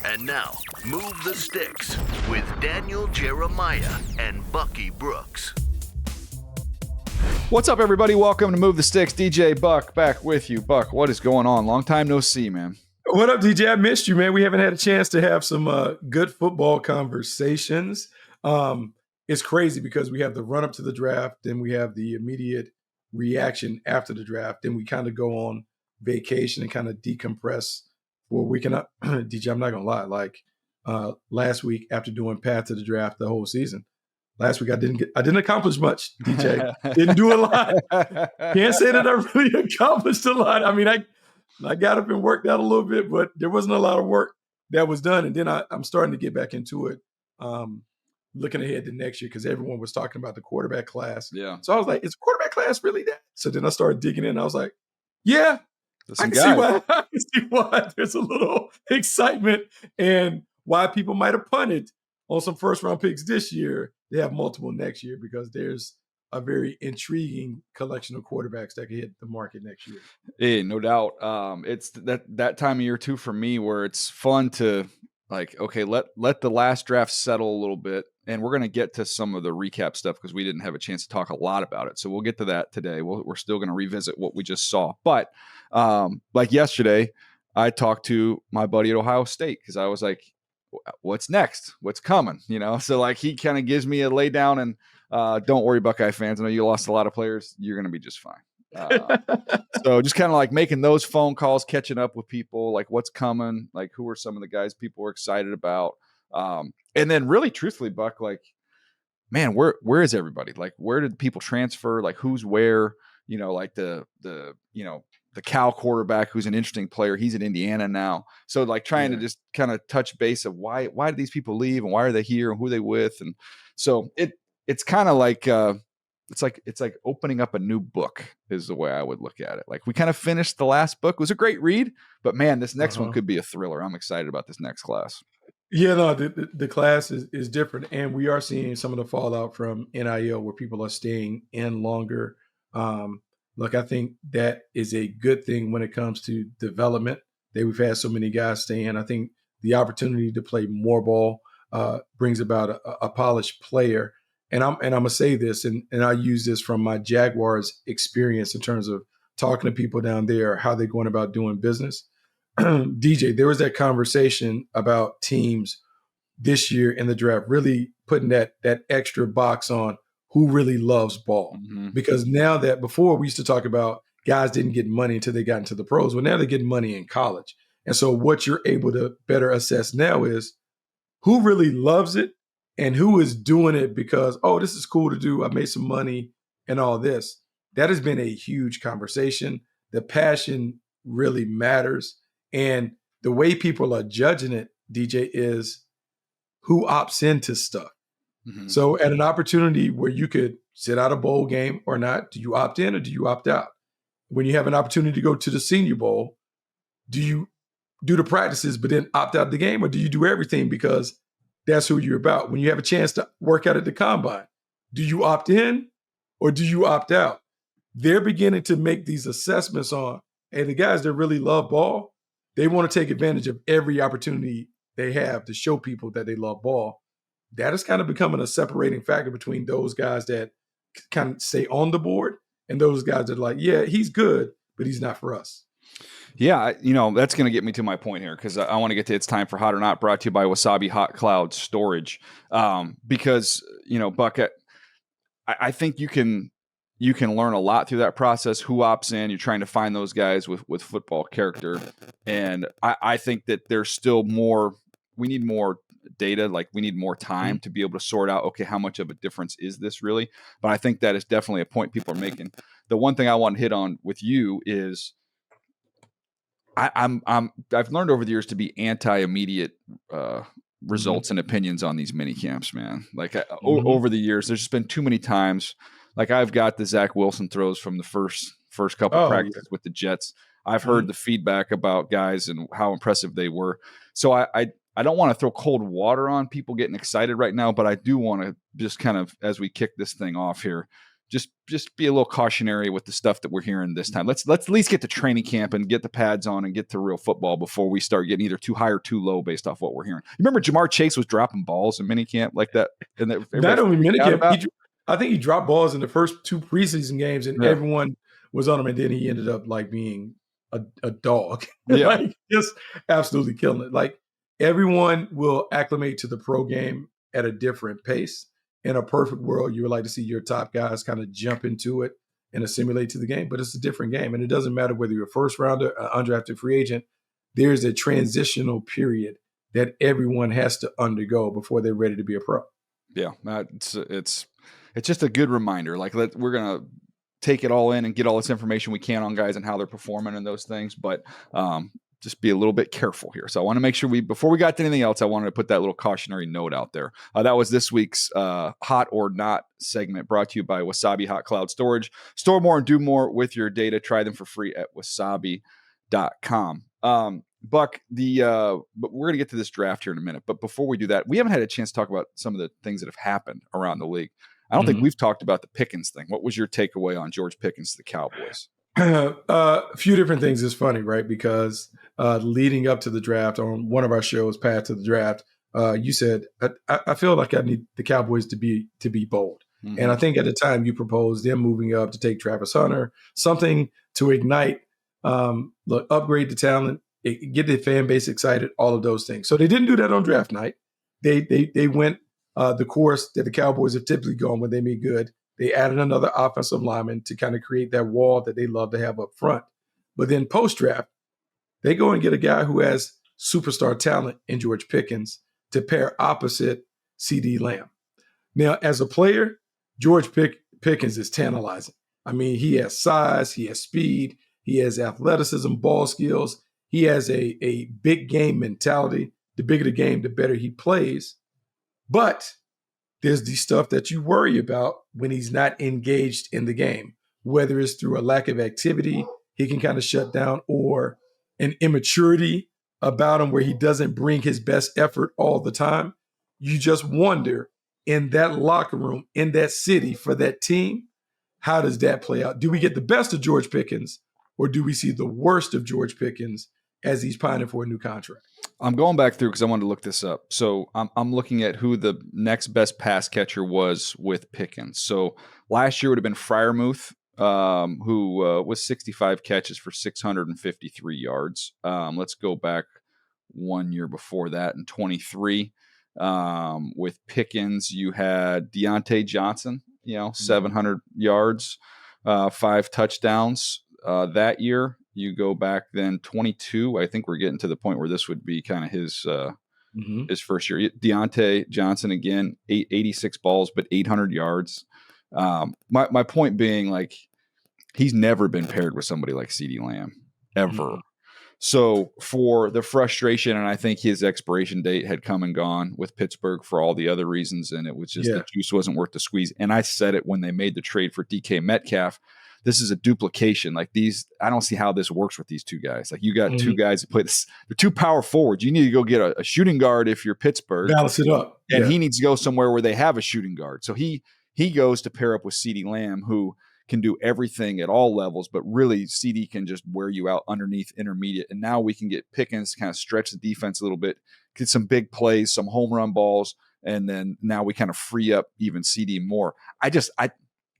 And now, Move the Sticks with Daniel Jeremiah and Bucky Brooks. What's up, everybody? Welcome to Move the Sticks. DJ Buck back with you. Buck, what is going on? Long time no see, man. What up, DJ? I missed you, man. We haven't had a chance to have some good football conversations. It's crazy because we have the run-up to the draft, then we have the immediate reaction after the draft, then we kind of go on vacation and kind of decompress for a week. And DJ, I'm not going to lie. Last week after doing Path to the Draft the whole season, last week I didn't accomplish much, DJ. Didn't do a lot. Can't say that I really accomplished a lot. I mean, I got up and worked out a little bit, but there wasn't a lot of work that was done. And then I'm starting to get back into it, looking ahead to next year because everyone was talking about the quarterback class. Yeah. So I was like, is quarterback class really that? So then I started digging in. I was like, yeah, I can see why there's a little excitement and why people might have punted on some first-round picks this year. They have multiple next year because there's a very intriguing collection of quarterbacks that can hit the market next year. Hey, no doubt. It's that time of year too for me where it's fun to let the last draft settle a little bit, and we're going to get to some of the recap stuff because we didn't have a chance to talk a lot about it. So we'll get to that today. We're still going to revisit what we just saw. But like yesterday, I talked to my buddy at Ohio State because I was like, what's next? What's coming? So like he kind of gives me a lay down and don't worry, Buckeye fans. I know you lost a lot of players. You're going to be just fine. So just kind of like making those phone calls, catching up with people, like what's coming, like who are some of the guys people were excited about. And then really truthfully, Buck, like, man, where is everybody? Like, where did people transfer? Like who's where, like the Cal quarterback, who's an interesting player. He's at Indiana now. So like trying to just kind of touch base of why did these people leave and why are they here and who are they with? And so it's kind of like, it's like opening up a new book is the way I would look at it. Like we kind of finished the last book. It was a great read, but man, this next one could be a thriller. I'm excited about this next class. Yeah, no, the class is different. And we are seeing some of the fallout from NIL where people are staying in longer. Look, I think that is a good thing when it comes to development that we've had so many guys stay in. I think the opportunity to play more ball brings about a polished player. And I'm gonna say this, and I use this from my Jaguars experience in terms of talking to people down there, how they're going about doing business. DJ, there was that conversation about teams this year in the draft really putting that extra box on who really loves ball. Mm-hmm. Because now that before we used to talk about guys didn't get money until they got into the pros, well, now they're getting money in college. And so what you're able to better assess now is who really loves it and who is doing it because, oh, this is cool to do. I made some money and all this. That has been a huge conversation. The passion really matters. And the way people are judging it, DJ, is who opts into stuff. Mm-hmm. So at an opportunity where you could sit out a bowl game or not, do you opt in or do you opt out? When you have an opportunity to go to the Senior Bowl, do you do the practices but then opt out the game, or do you do everything because that's who you're about? When you have a chance to work out at the combine, do you opt in or do you opt out? They're beginning to make these assessments on, hey, the guys that really love ball, they want to take advantage of every opportunity they have to show people that they love ball. That is kind of becoming a separating factor between those guys that kind of stay on the board and those guys that are like, yeah, he's good, but he's not for us. Yeah, that's going to get me to my point here because I want to get to It's Time for Hot or Not, brought to you by Wasabi Hot Cloud Storage. Because, Buck, I think you can learn a lot through that process. Who opts in? You're trying to find those guys with football character. And I think that there's still more. We need more data. Like we need more time to be able to sort out, okay, how much of a difference is this really? But I think that is definitely a point people are making. The one thing I want to hit on with you is I've learned over the years to be anti-immediate results and opinions on these mini camps, man. Like over the years, there's just been too many times. Like I've got the Zach Wilson throws from the first couple practices with the Jets. I've heard the feedback about guys and how impressive they were. So I don't want to throw cold water on people getting excited right now, but I do want to just kind of, as we kick this thing off here, just be a little cautionary with the stuff that we're hearing this time. Let's at least get to training camp and get the pads on and get to real football before we start getting either too high or too low based off what we're hearing. You remember Jamar Chase was dropping balls in minicamp like that? And that not only minicamp, I think he dropped balls in the first 2 preseason games, and everyone was on him, and then he ended up like being a dog, like just absolutely killing it. Like everyone will acclimate to the pro game at a different pace. In a perfect world, you would like to see your top guys kind of jump into it and assimilate to the game, but it's a different game. And it doesn't matter whether you're a first rounder, an undrafted free agent, there's a transitional period that everyone has to undergo before they're ready to be a pro. Yeah, it's just a good reminder. Like we're going to take it all in and get all this information we can on guys and how they're performing and those things. But just be a little bit careful here. So I want to make sure before we got to anything else, I wanted to put that little cautionary note out there. That was this week's Hot or Not segment, brought to you by Wasabi Hot Cloud Storage. Store more and do more with your data. Try them for free at wasabi.com. Buck, but we're going to get to this draft here in a minute. But before we do that, we haven't had a chance to talk about some of the things that have happened around the league. I don't think we've talked about the Pickens thing. What was your takeaway on George Pickens to the Cowboys? A few different things. Is funny, right? Because leading up to the draft on one of our shows, Path to the Draft, you said, I feel like I need the Cowboys to be bold. Mm-hmm. And I think at the time you proposed them moving up to take Travis Hunter, something to ignite, upgrade the talent, get the fan base excited, all of those things. So they didn't do that on draft night. They went the course that the Cowboys have typically gone when they make good. They added another offensive lineman to kind of create that wall that they love to have up front. But then post-draft, they go and get a guy who has superstar talent in George Pickens to pair opposite CeeDee Lamb. Now, as a player, George Pickens is tantalizing. I mean, he has size, he has speed, he has athleticism, ball skills. He has a big game mentality. The bigger the game, the better he plays. But there's the stuff that you worry about when he's not engaged in the game, whether it's through a lack of activity, he can kind of shut down, or an immaturity about him where he doesn't bring his best effort all the time. You just wonder in that locker room, in that city, for that team, how does that play out? Do we get the best of George Pickens, or do we see the worst of George Pickens as he's pining for a new contract? I'm going back through because I wanted to look this up. So I'm looking at who the next best pass catcher was with Pickens. So last year would have been Freiermuth, who was 65 catches for 653 yards. Let's go back 1 year before that in 23. With Pickens, you had Deontay Johnson, 700 yards, 5 touchdowns that year. You go back then 22. I think we're getting to the point where this would be kind of his first year. Deontay Johnson again, 86 balls, but 800 yards. My point being, like, he's never been paired with somebody like CeeDee Lamb ever. Mm-hmm. So for the frustration, and I think his expiration date had come and gone with Pittsburgh for all the other reasons, and it was just the juice wasn't worth the squeeze. And I said it when they made the trade for DK Metcalf. This is a duplication. Like I don't see how this works with these two guys. Like you got two guys that play this. They're two power forwards. You need to go get a shooting guard if you're Pittsburgh. Balance it up. And he needs to go somewhere where they have a shooting guard. So he goes to pair up with CeeDee Lamb, who can do everything at all levels, but really CeeDee can just wear you out underneath, intermediate. And now we can get Pickens to kind of stretch the defense a little bit, get some big plays, some home run balls, and then now we kind of free up even CeeDee more.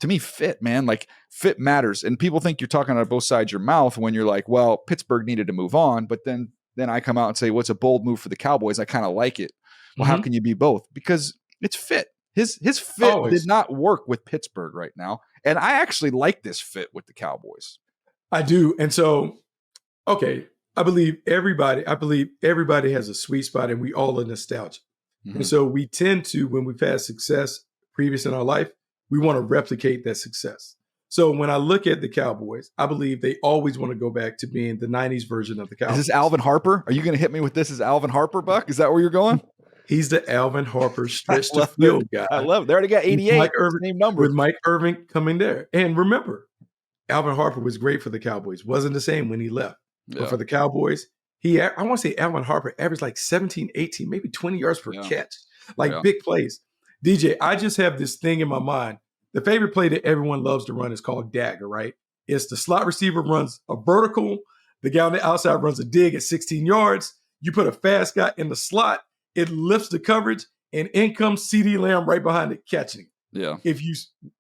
To me, fit, man, like fit matters. And people think you're talking out of both sides of your mouth when you're like, well, Pittsburgh needed to move on. But then I come out and say, what's a bold move for the Cowboys? I kind of like it. Well, how can you be both? Because it's fit. His fit did not work with Pittsburgh right now. And I actually like this fit with the Cowboys. I do. And so, okay, I believe everybody has a sweet spot, and we all are nostalgic. Mm-hmm. And so we tend to, when we've had success previous in our life, we want to replicate that success. So when I look at the Cowboys, I believe they always want to go back to being the 90s version of the Cowboys. Is this Alvin Harper? Are you going to hit me with this as Alvin Harper, Buck? Is that where you're going? He's the Alvin Harper stretch to field guy. I love it. They already got 88. Same number. With Mike Irvin coming there. And remember, Alvin Harper was great for the Cowboys. Wasn't the same when he left. Yeah. But for the Cowboys, I want to say Alvin Harper averaged like 17, 18, maybe 20 yards per catch. Big plays. DJ, I just have this thing in my mind the favorite play that everyone loves to run is called dagger, right? It's the slot receiver runs a vertical, the guy on the outside runs a dig at 16 yards. You put a fast guy in the slot, it lifts the coverage, and in comes CeeDee Lamb right behind it catching. Yeah. If you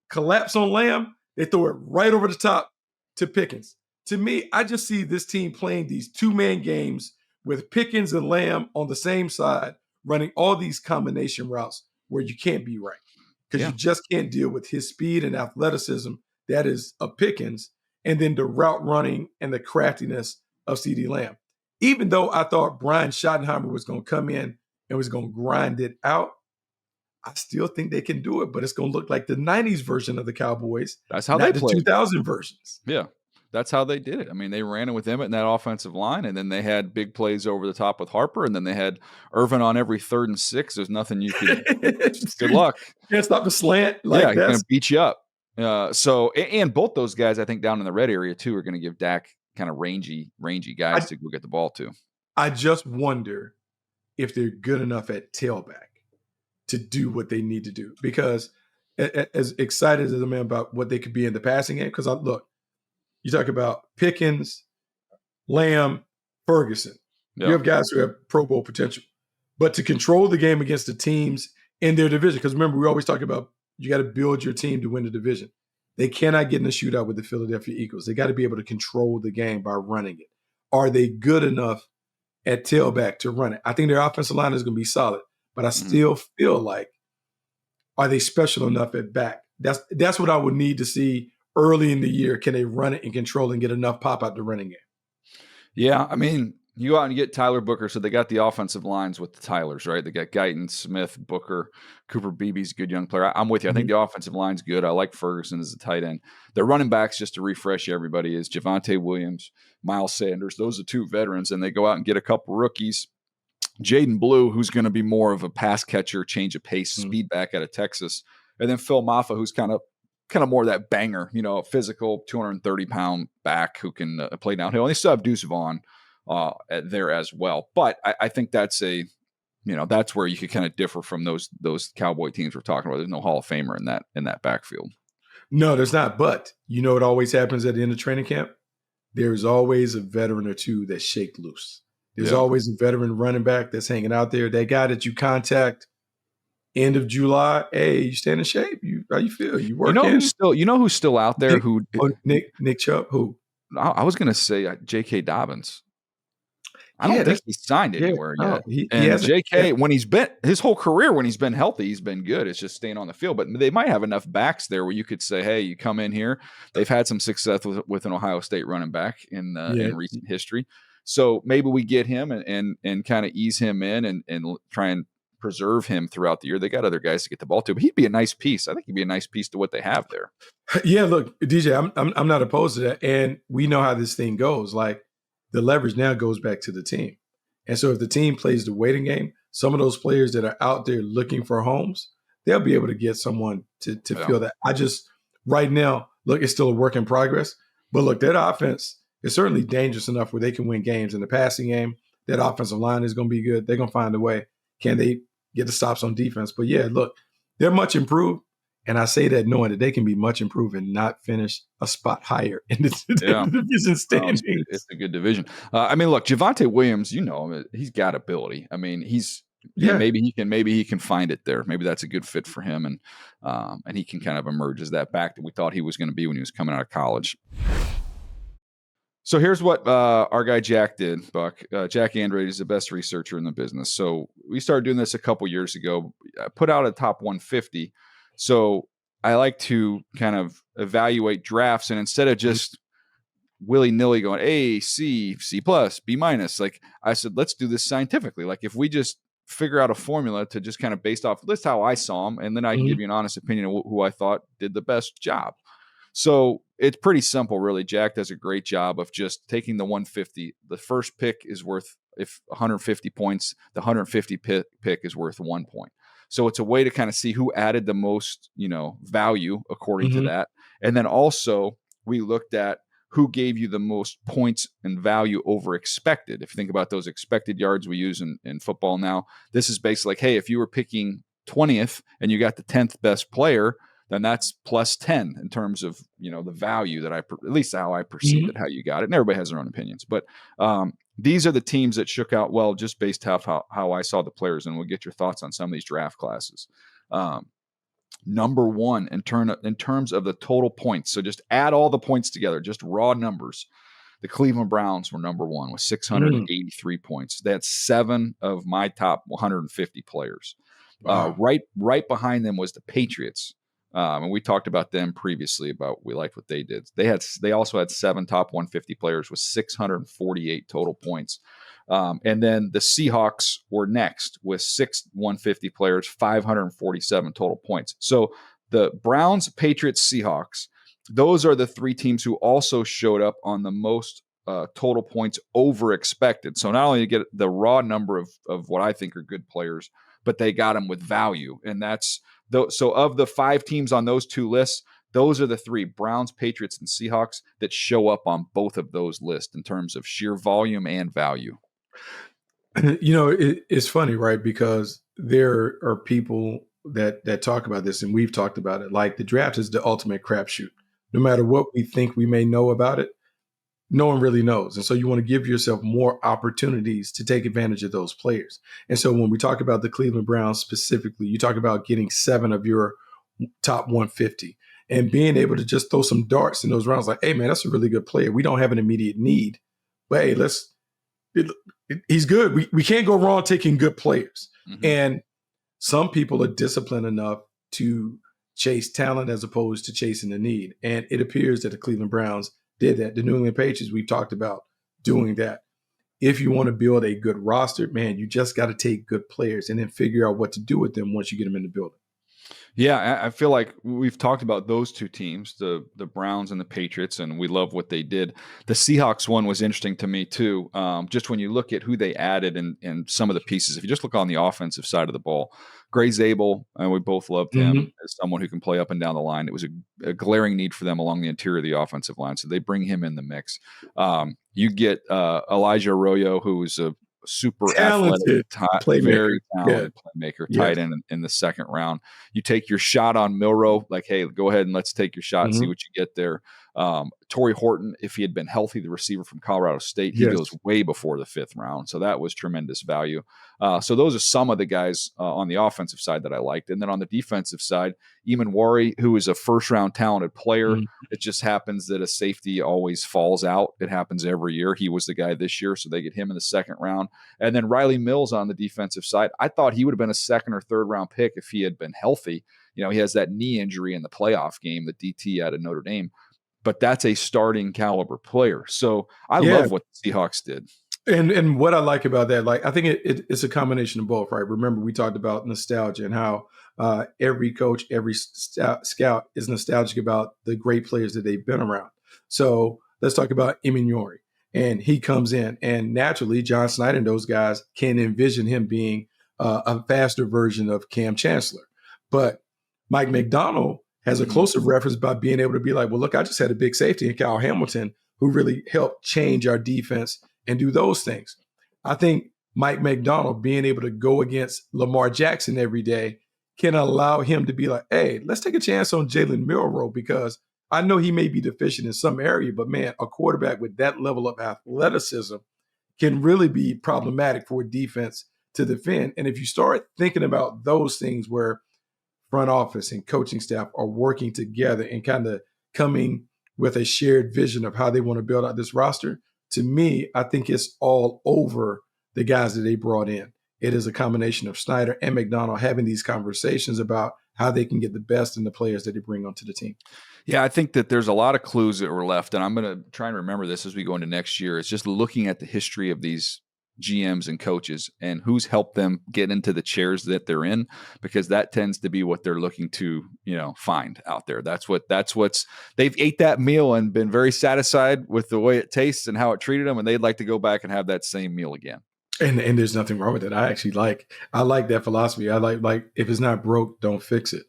collapse on Lamb, they throw it right over the top to Pickens. To me, I just see this team playing these two-man games with Pickens and Lamb on the same side, running all these combination routes where you can't be right because you just can't deal with his speed and athleticism that is a Pickens, and then the route running and the craftiness of CeeDee Lamb. Even though I thought Brian Schottenheimer was going to come in and was going to grind it out, I still think they can do it, but it's going to look like the 90s version of the Cowboys. That's how not they the played. 2000 versions. Yeah. That's how they did it. I mean, they ran it with Emmett in that offensive line, and then they had big plays over the top with Harper, and then they had Irvin on every 3rd and 6. There's nothing you could – good luck. Can't stop the slant. He's going to beat you up. And both those guys, I think, down in the red area, too, are going to give Dak kind of rangy guys to go get the ball to. I just wonder if they're good enough at tailback to do what they need to do. Because as excited as I am about what they could be in the passing game, because look, you talk about Pickens, Lamb, Ferguson. You have guys who have Pro Bowl potential. But to control the game against the teams in their division, because remember, we always talk about you got to build your team to win the division. They cannot get in a shootout with the Philadelphia Eagles. They got to be able to control the game by running it. Are they good enough at tailback to run it? I think their offensive line is going to be solid, but I still feel like, are they special enough at back? That's what I would need to see early in the year. Can they run it and control and get enough pop out the running game? Yeah, I mean, you go out and get Tyler Booker, so they got the offensive lines with the Tylers, right? They got Guyton, Smith, Booker, Cooper Beebe's a good young player. I'm with you. I think the offensive line's good. I like Ferguson as a tight end. Their running backs, just to refresh everybody, is Javonte Williams, Miles Sanders. Those are 2 veterans, and they go out and get a couple rookies. Jaden Blue, who's going to be more of a pass catcher, change of pace, speed back out of Texas. And then Phil Maffa, who's kind of more of that banger, physical, 230-pound back who can play downhill. And they still have Deuce Vaughn there as well. But I think that's that's where you could kind of differ from those Cowboy teams we're talking about. There's no Hall of Famer in that backfield. No, there's not. But what always happens at the end of training camp? There's always a veteran or two that shake loose. There's always a veteran running back that's hanging out there. That guy that you contact end of July, hey, you staying in shape? How you feel? You working? Who's still out there? Nick Chubb? Who? I was going to say J.K. Dobbins. I don't think he's signed anywhere yet. And J.K., when he's been his whole career, when he's been healthy, he's been good. It's just staying on the field. But they might have enough backs there where you could say, hey, you come in here. They've had some success with an Ohio State running back in recent history. So maybe we get him and kind of ease him in and try and preserve him throughout the year. They got other guys to get the ball to, but he'd be a nice piece. I think he'd be a nice piece to what they have there. Yeah, look, DJ, I'm not opposed to that. And we know how this thing goes. Like, the leverage now goes back to the team. And so if the team plays the waiting game, some of those players that are out there looking for homes, they'll be able to get someone to feel that. Right now, look, it's still a work in progress. But look, that offense is certainly dangerous enough where they can win games in the passing game. That offensive line is going to be good. They're going to find a way. Can they get the stops on defense? But yeah, look, they're much improved. And I say that knowing that they can be much improved and not finish a spot higher in the division standings. It's a good division. I mean, look, Javonte Williams, he's got ability. I mean, maybe he can find it there. Maybe that's a good fit for him, and he can kind of emerge as that back that we thought he was going to be when he was coming out of college. So here's what our guy Jack did, Buck. Jack Andrade is the best researcher in the business. So we started doing this a couple years ago. Put out a top 150. So I like to kind of evaluate drafts, and instead of just willy-nilly going A, C, C+, B-, like I said, let's do this scientifically. Like if we just figure out a formula to just kind of based off, that's how I saw them, and then I can give you an honest opinion of who I thought did the best job. So it's pretty simple, really. Jack does a great job of just taking the 150. The first pick is worth, if 150 points, the 150 pick is worth 1 point. So it's a way to kind of see who added the most, value according to that. And then also we looked at who gave you the most points and value over expected. If you think about those expected yards we use in football now, this is basically like, hey, if you were picking 20th and you got the 10th best player, then that's plus 10 in terms of, the value that at least how I perceive Mhm. it, how you got it. And everybody has their own opinions. But these are the teams that shook out well, just based off how I saw the players. And we'll get your thoughts on some of these draft classes. Number one, in terms of the total points. So just add all the points together, just raw numbers. The Cleveland Browns were number one with 683 points. That's 7 of my top 150 players. Wow. Right behind them was the Patriots. And we talked about them previously about we liked what they did. They also had 7 top 150 players with 648 total points. And then the Seahawks were next with 6 150 players, 547 total points. So the Browns, Patriots, Seahawks, those are the 3 teams who also showed up on the most total points over expected. So not only to get the raw number of what I think are good players, but they got them with value. And that's so of the 5 teams on those 2 lists, those are the 3, Browns, Patriots, and Seahawks, that show up on both of those lists in terms of sheer volume and value. It's funny, right? Because there are people that talk about this, and we've talked about it. Like, the draft is the ultimate crapshoot. No matter what we think we may know about it, no one really knows. And so you want to give yourself more opportunities to take advantage of those players. And so when we talk about the Cleveland Browns specifically, you talk about getting 7 of your top 150 and being able to just throw some darts in those rounds. Like, hey, man, that's a really good player. We don't have an immediate need, but hey, he's good. We can't go wrong taking good players. Mm-hmm. And some people are disciplined enough to chase talent as opposed to chasing the need. And it appears that the Cleveland Browns did that. The New England Patriots, we've talked about doing that. If you want to build a good roster, man, you just got to take good players and then figure out what to do with them once you get them in the building. Yeah, I feel like we've talked about those 2 teams, the Browns and the Patriots, and we love what they did. The Seahawks one was interesting to me too. Just when you look at who they added and some of the pieces, if you just look on the offensive side of the ball, Gray Zabel, and we both loved him as someone who can play up and down the line. It was a glaring need for them along the interior of the offensive line, so they bring him in the mix. You get Elijah Arroyo, who is a super Talented athletic, very talented playmaker, tight end in the second round. You take your shot on Milroe, like, hey, go ahead and let's take your shot and see what you get there. Torrey Horton, if he had been healthy, the receiver from Colorado State, he goes way before the 5th round. So that was tremendous value. So those are some of the guys on the offensive side that I liked. And then on the defensive side, Eamon Wari, who is a first-round talented player. It just happens that a safety always falls out. It happens every year. He was the guy this year, so they get him in the 2nd round. And then Riley Mills on the defensive side. I thought he would have been a 2nd or 3rd round pick if he had been healthy. He has that knee injury in the playoff game, the DT out of Notre Dame. But that's a starting caliber player. So I love what the Seahawks did. And what I like about that, like, I think it's a combination of both, right? Remember, we talked about nostalgia and how every coach, every scout is nostalgic about the great players that they've been around. So let's talk about Eamon Wari. And he comes in, and naturally, John Snyder and those guys can envision him being a faster version of Cam Chancellor. But Mike McDonald has a closer reference by being able to be like, well, look, I just had a big safety in Kyle Hamilton who really helped change our defense and do those things. I think Mike McDonald being able to go against Lamar Jackson every day can allow him to be like, hey, let's take a chance on Jalen Milroe, because I know he may be deficient in some area, but man, a quarterback with that level of athleticism can really be problematic for a defense to defend. And if you start thinking about those things where front office and coaching staff are working together and kind of coming with a shared vision of how they want to build out this roster, to me, I think it's all over the guys that they brought in. It is a combination of Snyder and McDonald having these conversations about how they can get the best in the players that they bring onto the team. Yeah, I think that there's a lot of clues that were left, and I'm going to try and remember this as we go into next year. It's just looking at the history of these GMs and coaches and who's helped them get into the chairs that they're in, because that tends to be what they're looking to, find out there. That's what's they've ate that meal and been very satisfied with the way it tastes and how it treated them, and they'd like to go back and have that same meal again. And there's nothing wrong with it. I like that philosophy. I like if it's not broke, don't fix it.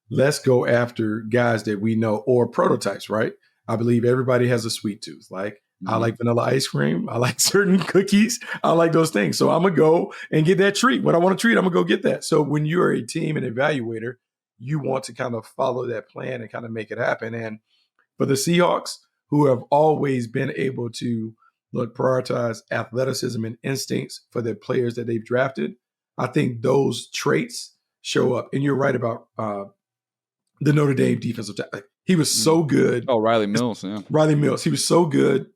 Let's go after guys that we know, or prototypes, right? I believe everybody has a sweet tooth. Like, I like vanilla ice cream. I like certain cookies. I like those things. So I'm going to go and get that treat. When I want a treat, I'm going to go get that. So when you're a team and evaluator, you want to kind of follow that plan and kind of make it happen. And for the Seahawks, who have always been able to prioritize athleticism and instincts for the players that they've drafted, I think those traits show up. And you're right about the Notre Dame defensive tackle. He was so good. Oh, Riley Mills, yeah. Riley Mills. He was so good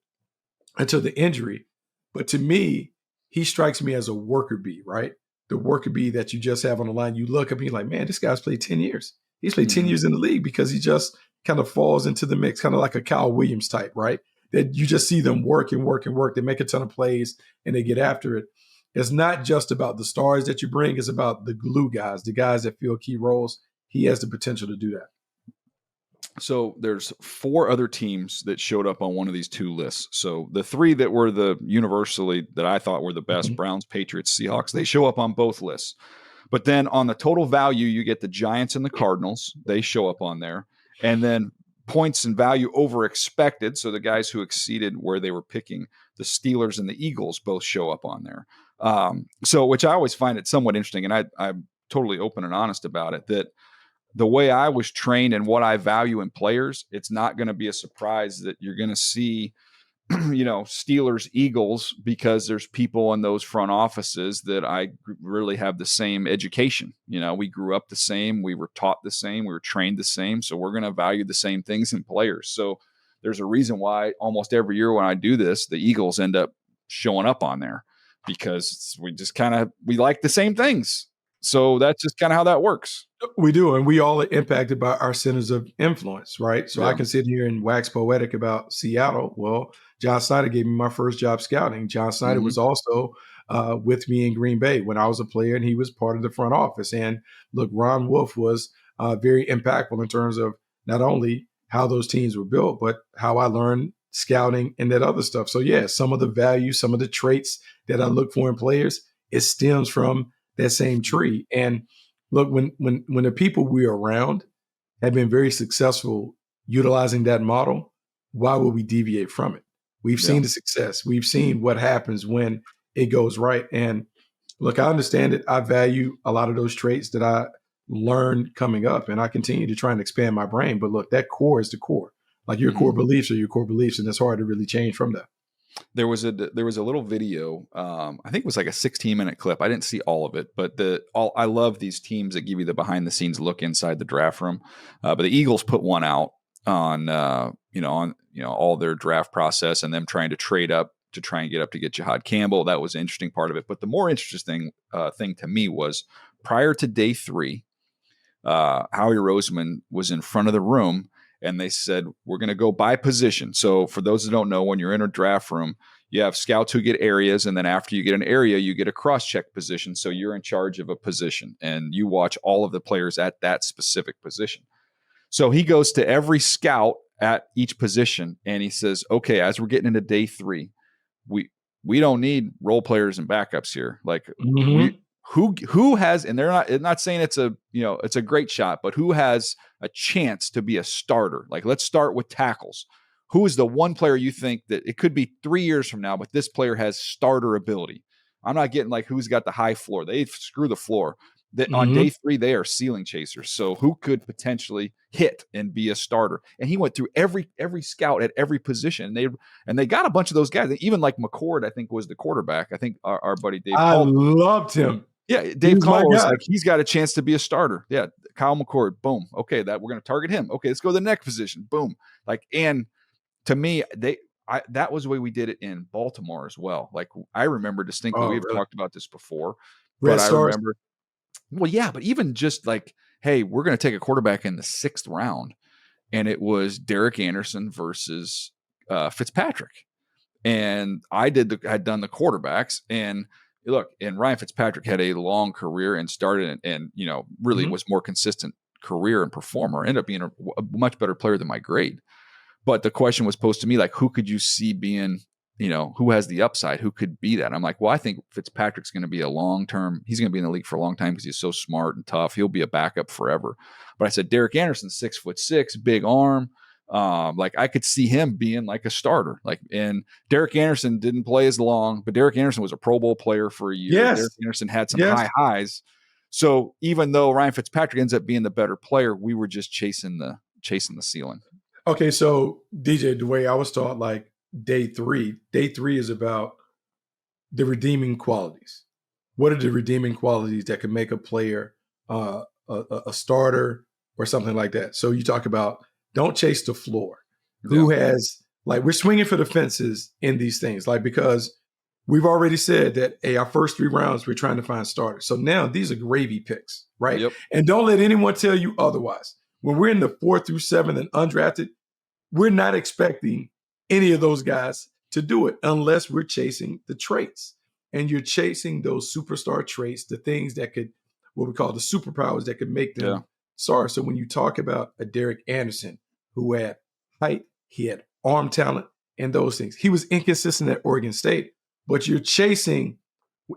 until the injury. But to me, he strikes me as a worker bee, right? The worker bee that you just have on the line. You look up and you're like, man, this guy's played 10 years. He's played 10 years in the league because he just kind of falls into the mix, kind of like a Kyle Williams type, right? That you just see them work and work and work. They make a ton of plays and they get after it. It's not just about the stars that you bring. It's about the glue guys, the guys that fill key roles. He has the potential to do that. So there's 4 other teams that showed up on one of these 2 lists. So the 3 that were the universally that I thought were the best, Browns, Patriots, Seahawks, they show up on both lists. But then on the total value, you get the Giants and the Cardinals. They show up on there. And then points and value over expected, so the guys who exceeded where they were picking, the Steelers and the Eagles both show up on there. So which I always find it somewhat interesting, and I'm totally open and honest about it, that the way I was trained and what I value in players, it's not going to be a surprise that you're going to see, Steelers, Eagles, because there's people in those front offices that I really have the same education. We grew up the same, we were taught the same, we were trained the same. So we're going to value the same things in players. So there's a reason why almost every year when I do this, the Eagles end up showing up on there because we like the same things. So that's just kind of how that works. We do. And we all are impacted by our centers of influence, right? So Yeah. I can sit here and wax poetic about Seattle. Well, John Snyder gave me my first job scouting. John Snyder was also with me in Green Bay when I was a player, and he was part of the front office. And look, Ron Wolf was very impactful in terms of not only how those teams were built, but how I learned scouting and that other stuff. So yeah, some of the values, some of the traits that I look for in players, it stems from that same tree. And look, when the people we're around have been very successful utilizing that model, why would we deviate from it? We've seen the success. We've seen what happens when it goes right. And look, I understand it. I value a lot of those traits that I learned coming up, and I continue to try and expand my brain. But look, that core is the core. Like your core beliefs are your core beliefs, and it's hard to really change from that. There was a little video. I think it was like a 16-minute clip. I didn't see all of it, but I love these teams that give you the behind the scenes look inside the draft room. But the Eagles put one out on all their draft process and them trying to trade up to try and get Jihad Campbell. That was an interesting part of it. But the more interesting thing to me was prior to day 3, Howie Roseman was in front of the room. And they said, we're going to go by position. So for those that don't know, when you're in a draft room, you have scouts who get areas. And then after you get an area, you get a cross-check position. So you're in charge of a position and you watch all of the players at that specific position. So he goes to every scout at each position and he says, okay, as we're getting into day 3, we don't need role players and backups here. Like who has, and they're not saying it's a great shot, but who has a chance to be a starter? Like, let's start with tackles. Who is the one player you think that it could be 3 years from now, but this player has starter ability? I'm not getting like who's got the high floor. They screw the floor. That on day 3, they are ceiling chasers. So who could potentially hit and be a starter? And he went through every scout at every position. And they got a bunch of those guys. Even like McCord, I think, was the quarterback. I think our buddy Dave. I loved him. Yeah, Dave Caldwell was like, he's got a chance to be a starter. Yeah, Kyle McCord, boom. Okay, that we're going to target him. Okay, let's go to the next position. Boom. Like, and to me, that was the way we did it in Baltimore as well. Like, I remember distinctly, we've talked about this before, but I remember. Well, yeah, but even just like, hey, we're going to take a quarterback in the 6th round, and it was Derek Anderson versus Fitzpatrick, and I had done the quarterbacks, and look, and Ryan Fitzpatrick had a long career and started and really was more consistent career and performer, ended up being a much better player than my grade. But the question was posed to me, like, who could you see being, who has the upside? Who could be that? I'm like, well, I think Fitzpatrick's going to be he's going to be in the league for a long time because he's so smart and tough. He'll be a backup forever. But I said, Derek Anderson, 6'6", big arm. Like I could see him being like a starter. Like, and Derek Anderson didn't play as long, but Derek Anderson was a Pro Bowl player for a year. Yes. Derek Anderson had some high highs. So even though Ryan Fitzpatrick ends up being the better player, we were just chasing the ceiling. Okay, so DJ, the way I was taught, like day three is about the redeeming qualities. What are the redeeming qualities that can make a player a starter or something like that? So you talk about don't chase the floor. Who has, like, we're swinging for the fences in these things, like, because we've already said that, hey, our first 3 rounds, we're trying to find starters. So now these are gravy picks, right? Yep. And don't let anyone tell you otherwise. When we're in the 4th through 7th and undrafted, we're not expecting any of those guys to do it unless we're chasing the traits. And you're chasing those superstar traits, the things that could, what we call the superpowers that could make them stars. So when you talk about a Derek Anderson who had height, he had arm talent and those things. He was inconsistent at Oregon State, but you're chasing,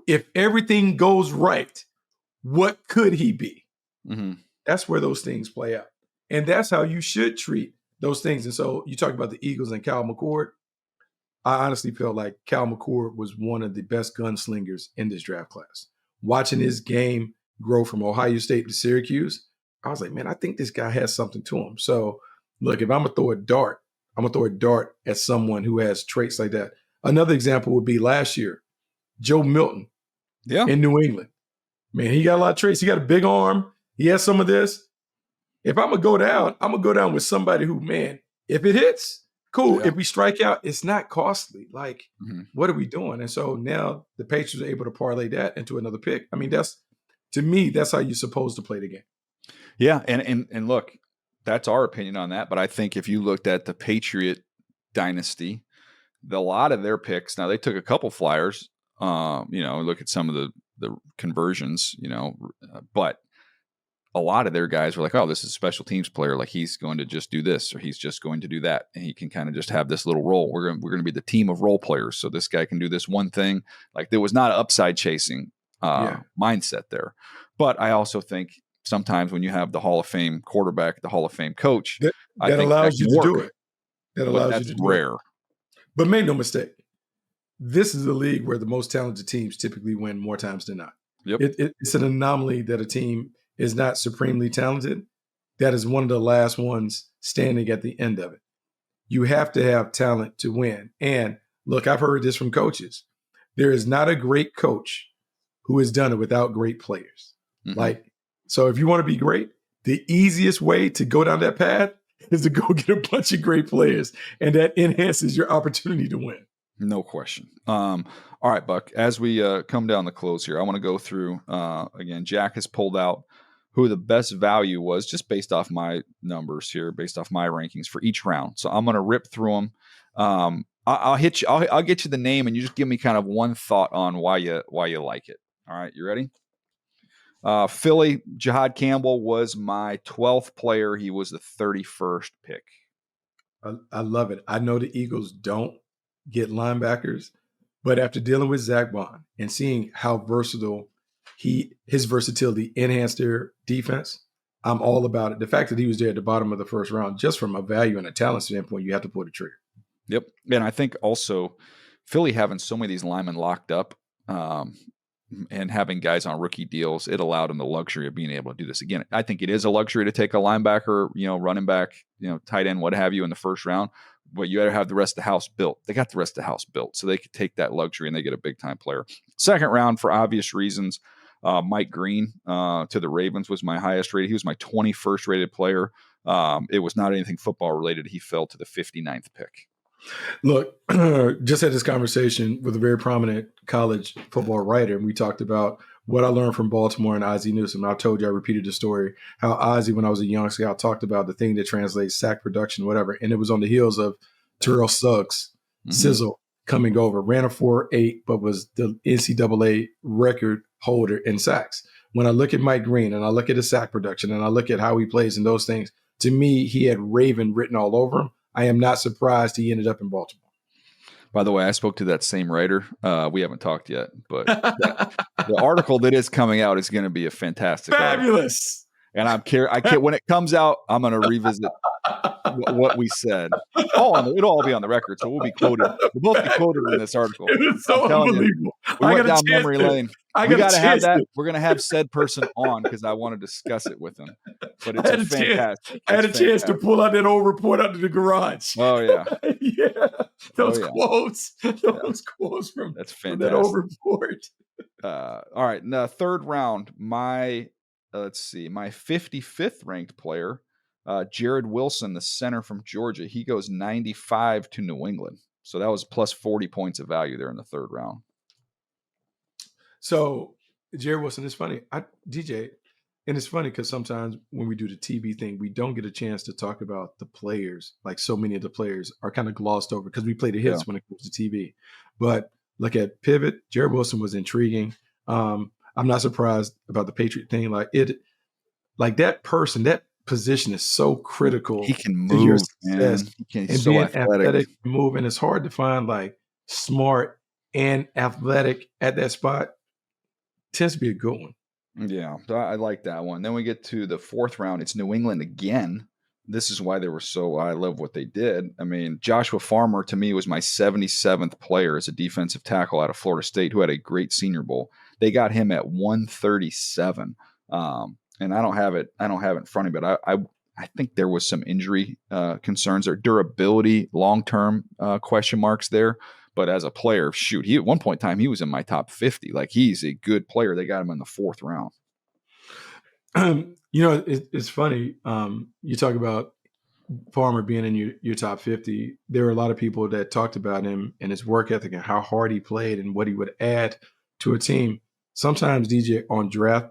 if everything goes right, what could he be? Mm-hmm. That's where those things play out. And that's how you should treat those things. And so you talk about the Eagles and Cal McCord. I honestly felt like Cal McCord was one of the best gunslingers in this draft class. Watching his game grow from Ohio State to Syracuse, I was like, man, I think this guy has something to him. So look, if I'm going to throw a dart, I'm going to throw a dart at someone who has traits like that. Another example would be last year, Joe Milton in New England. Man, he got a lot of traits. He got a big arm. He has some of this. If I'm going to go down, I'm going to go down with somebody who, man, if it hits, cool. If we strike out, it's not costly. Like, what are we doing? And so now the Patriots are able to parlay that into another pick. I mean, to me, that's how you're supposed to play the game. Yeah. And look, that's our opinion on that. But I think if you looked at the Patriot dynasty, a lot of their picks, now they took a couple flyers, look at some of the conversions, but a lot of their guys were like, oh, this is a special teams player. Like, he's going to just do this, or he's just going to do that. And he can kind of just have this little role. We're going to be the team of role players. So this guy can do this one thing. Like, there was not an upside chasing mindset there. But I also think sometimes when you have the Hall of Fame quarterback, the Hall of Fame coach, I think allows that you to do it. That allows that's you to do rare. it. But make no mistake, this is a league where the most talented teams typically win more times than not. Yep. It's an anomaly that a team is not supremely talented. That is one of the last ones standing at the end of it. You have to have talent to win. And look, I've heard this from coaches. There is not a great coach who has done it without great players. So if you want to be great, the easiest way to go down that path is to go get a bunch of great players. And that enhances your opportunity to win. No question. All right, Buck, as we come down the close here, I want to go through, again, Jack has pulled out who the best value was just based off my numbers here, based off my rankings for each round. So I'm going to rip through them. I'll hit you. I'll get you the name, and you just give me kind of one thought on why you like it. All right, you ready? Philly, Jahad Campbell was my 12th player. He was the 31st pick. I love it. I know the Eagles don't get linebackers, but after dealing with Zach Bond and seeing how versatile his versatility enhanced their defense, I'm all about it. The fact that he was there at the bottom of the first round, just from a value and a talent standpoint, you have to pull the trigger. Yep. And I think also Philly having so many of these linemen locked up and having guys on rookie deals, it allowed them the luxury of being able to do this. Again, I think it is a luxury to take a linebacker, running back, tight end, what have you in the first round, but you got to have the rest of the house built. They got the rest of the house built, so they could take that luxury and they get a big time player. Second round, for obvious reasons, Mike Green to the Ravens was my highest rated. He was my 21st rated player. It was not anything football related. He fell to the 59th pick. Look, just had this conversation with a very prominent college football writer, and we talked about what I learned from Baltimore and Ozzie Newsome. I told you, I repeated the story, how Ozzie, when I was a young scout, talked about the thing that translates sack production, whatever, and it was on the heels of Terrell Suggs, sizzle, coming over, ran a 4.8, but was the NCAA record holder in sacks. When I look at Mike Green and I look at his sack production and I look at how he plays and those things, to me, he had Raven written all over him. I am not surprised he ended up in Baltimore. By the way, I spoke to that same writer. We haven't talked yet, but the article that is coming out is going to be a fantastic fabulous article. And I can't, when it comes out, I'm going to what we said. It'll all be on the record, so we'll be quoted. We'll both be quoted in this article. It was so I'm telling you, unbelievable. we I went got a down chance memory to- lane. I We got a got to have chance that. to- We're going to have said person on because I want to discuss it with him. But it's I had a chance. fantastic. I had a It's chance to fantastic. pull out that old report out of the garage. Oh, yeah. Yeah, those Oh, yeah. quotes, those quotes from That's from that old fantastic. report. All right. In the third round, my 55th ranked player, Jared Wilson, the center from Georgia, he goes 95 to New England. So that was plus 40 points of value there in the third round. So Jared Wilson is funny. DJ, and it's funny because sometimes when we do the TV thing, we don't get a chance to talk about the players. Like so many of the players are kind of glossed over because we play the hits when it comes to TV. But look at Pivot. Jared Wilson was intriguing. I'm not surprised about the Patriot thing. Like that person, that position is so critical. He can to your move, success. man. He's And so being athletic. and moving, it's hard to find like smart and athletic at that spot. Tends to be a good one. Yeah, I like that one. Then we get to the fourth round. It's New England again. This is why I love what they did. I mean, Joshua Farmer, to me, was my 77th player as a defensive tackle out of Florida State who had a great Senior Bowl. They got him at 137. And I don't have it in front of me, but I think there was some injury concerns or durability, long-term question marks there. But as a player, shoot, at one point in time, he was in my top 50. Like, he's a good player. They got him in the fourth round. It's funny. You talk about Farmer being in your top 50. There are a lot of people that talked about him and his work ethic and how hard he played and what he would add to a team. Sometimes, DJ, on draft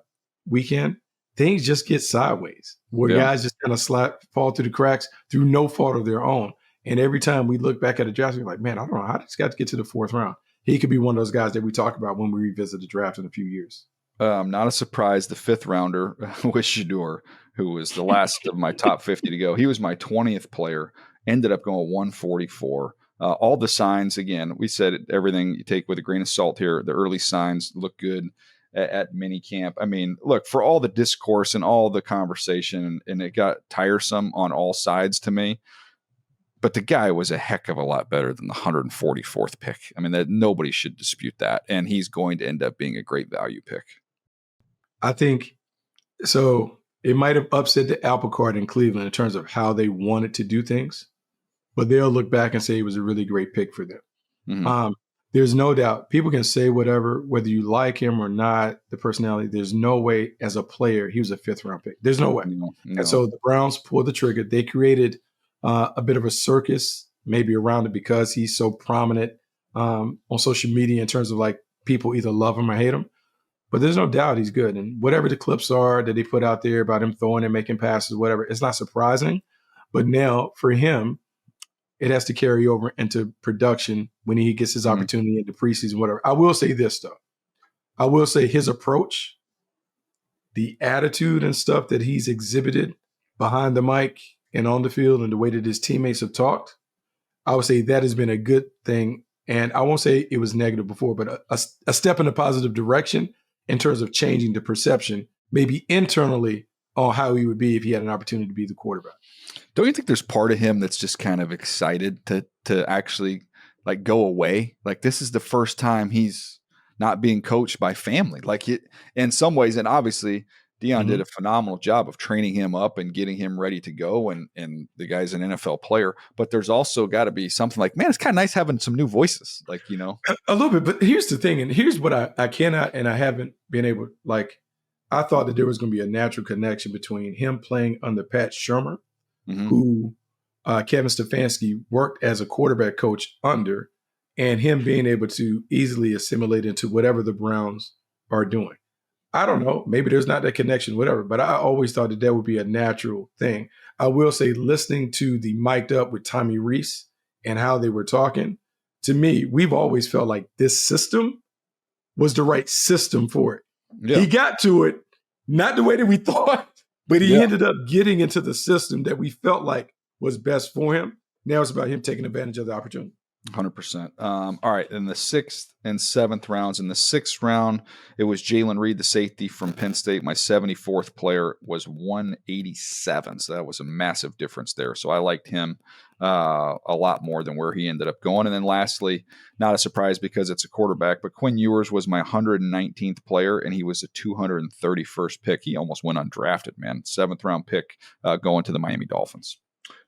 weekend, things just get sideways where guys just kind of fall through the cracks through no fault of their own. And every time we look back at a draft, we're like, man, I don't know how this guy get to the fourth round. He could be one of those guys that we talk about when we revisit the draft in a few years. Not a surprise. The fifth rounder was Shador, who was the last of my top 50 to go. He was my 20th player, ended up going 144. All the signs, again, we said everything you take with a grain of salt here. The early signs look good at minicamp. I mean, look, for all the discourse and all the conversation, and it got tiresome on all sides to me, but the guy was a heck of a lot better than the 144th pick. I mean, that nobody should dispute that. And he's going to end up being a great value pick. I think so. It might have upset the apple cart in Cleveland in terms of how they wanted to do things, but they'll look back and say it was a really great pick for them. Mm-hmm. There's no doubt people can say whatever, whether you like him or not, the personality, there's no way as a player, he was a fifth round pick. There's no way. No. And so the Browns pulled the trigger. They created a bit of a circus maybe around it because he's so prominent on social media in terms of like people either love him or hate him. But there's no doubt he's good. And whatever the clips are that they put out there about him throwing and making passes, whatever, it's not surprising. But now for him, it has to carry over into production when he gets his opportunity in the preseason, whatever. I will say this, though. I will say his approach, the attitude and stuff that he's exhibited behind the mic and on the field and the way that his teammates have talked, I would say that has been a good thing. And I won't say it was negative before, but a step in a positive direction in terms of changing the perception, maybe internally, on how he would be if he had an opportunity to be the quarterback. Don't you think there's part of him that's just kind of excited to actually like go away? Like, this is the first time he's not being coached by family. Like, it, in some ways, and obviously Deion did a phenomenal job of training him up and getting him ready to go. And the guy's an NFL player, but there's also got to be something like, man, it's kind of nice having some new voices, like, you know, a little bit. But here's the thing. And here's what I cannot, and I haven't been able, like, I thought that there was going to be a natural connection between him playing under Pat Shurmur, who Kevin Stefanski worked as a quarterback coach under, and him being able to easily assimilate into whatever the Browns are doing. I don't know. Maybe there's not that connection, whatever. But I always thought that would be a natural thing. I will say, listening to the mic'd up with Tommy Rees and how they were talking, to me, we've always felt like this system was the right system for it. Yeah. He got to it, not the way that we thought, but he ended up getting into the system that we felt like was best for him. Now it's about him taking advantage of the opportunity. 100%. All right. In the 6th and 7th rounds, in the 6th round, it was Jalen Reed, the safety from Penn State. My 74th player was 187. So that was a massive difference there. So I liked him a lot more than where he ended up going. And then lastly, not a surprise because it's a quarterback, but Quinn Ewers was my 119th player, and he was a 231st pick. He almost went undrafted, man. 7th round pick going to the Miami Dolphins.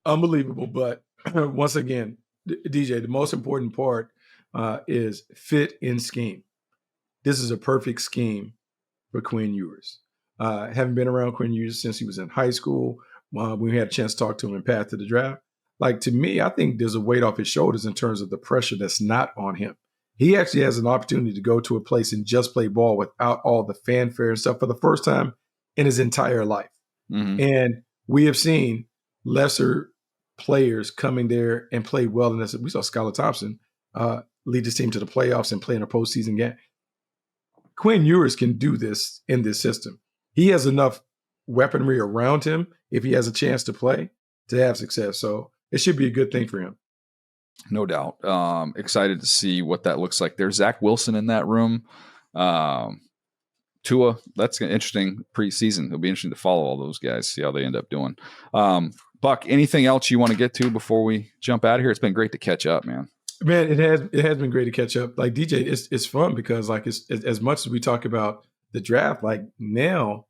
Unbelievable. But once again, DJ, the most important part is fit in scheme. This is a perfect scheme for Quinn Ewers. Having been around Quinn Ewers since he was in high school, we had a chance to talk to him in path to the draft. Like, to me, I think there's a weight off his shoulders in terms of the pressure that's not on him. He actually has an opportunity to go to a place and just play ball without all the fanfare and stuff for the first time in his entire life. Mm-hmm. And we have seen lesser players coming there and play well in this. We saw Skylar Thompson lead his team to the playoffs and play in a postseason game. Quinn Ewers can do this in this system. He has enough weaponry around him if he has a chance to play to have success. So it should be a good thing for him. No doubt. Excited to see what that looks like. There's Zach Wilson in that room. Tua, that's an interesting preseason. It'll be interesting to follow all those guys, see how they end up doing. Buck, anything else you want to get to before we jump out of here? It's been great to catch up, man. Man, it has been great to catch up. Like, DJ, it's fun because, like, it's as much as we talk about the draft, like, now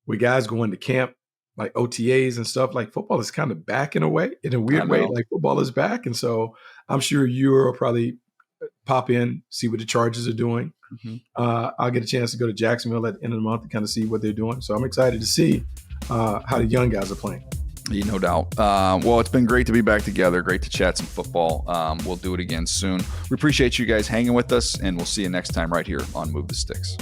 with guys going to camp, like OTAs and stuff, like, football is kind of back in a way, in a weird way. Like, football is back. And so I'm sure you'll probably pop in, see what the Chargers are doing. Mm-hmm. I'll get a chance to go to Jacksonville at the end of the month to kind of see what they're doing. So I'm excited to see how the young guys are playing. No doubt. Well, it's been great to be back together. Great to chat some football. We'll do it again soon. We appreciate you guys hanging with us, and we'll see you next time right here on Move the Sticks.